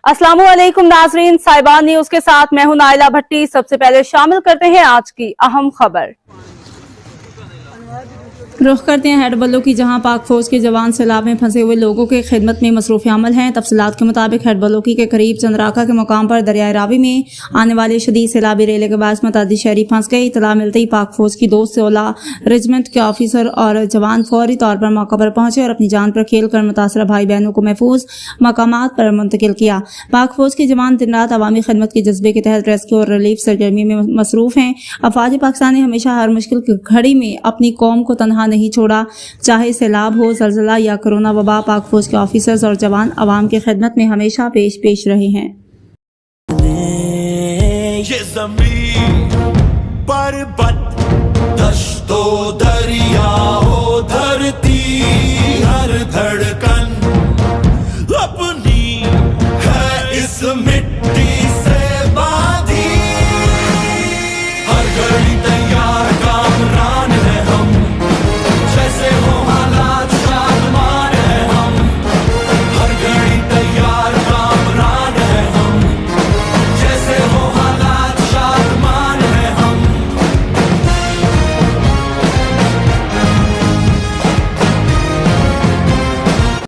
अस्सलामुअलैकुम नाजरीन, साहिबान न्यूज के साथ मैं हूं नाइला भट्टी। सबसे पहले शामिल करते हैं आज की अहम खबर। रुख करते हैं हेड बल्लो की, जहां पाक फौज के जवान सैलाब में फंसे हुए लोगों के खिदमत में मसरूफ अमल हैं। तफसीलात के मुताबिक हेड बल्लोकी के करीब चंद्राका के मुकाम पर दरियाए रावी में आने वाले शदीद सैलाबी रेले के बाद मुतअद्दिद शहरी फंस गए। इतला मिलते ही पाक फौज की 216 रेजिमेंट के ऑफिसर और जवान फौरी तौर पर मौका पर पहुंचे और अपनी जान पर खेल कर मुतासरा भाई बहनों को महफूज मकामात पर मुंतकिल किया। पाक फौज के जवान दिन रात अवामी खिदमत के जज्बे के तहत रेस्क्यू और रिलीफ सरगर्मी में मसरूफ हैं। अफवाज पाकिस्तान ने हमेशा हर मुश्किल की घड़ी में अपनी कौम को तनहा नहीं छोड़ा, चाहे सैलाब हो, जलजला या कोरोना वबा। पाक फौज के ऑफिसर्स और जवान अवाम की खिदमत में हमेशा पेश रहे हैं। ये ज़मीन पर्वत दश्तो दरियाओ धरती हर धड़कन अपनी है इस मिट्टी से बांधी। हर घड़ी तैयार कामरान है हम, जैसे हो हालात शादमान है हम। हर घड़ी तैयार कामरान है हम, जैसे हो हालात शादमान है हम।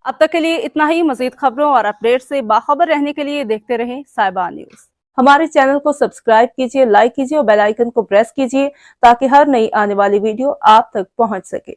अब तक के लिए इतना ही। मजीद खबरों और अपडेट से बाखबर रहने के लिए देखते रहें साहिबान न्यूज। हमारे चैनल को सब्सक्राइब कीजिए, लाइक कीजिए और बेल आइकन को प्रेस कीजिए ताकि हर नई आने वाली वीडियो आप तक पहुंच सके।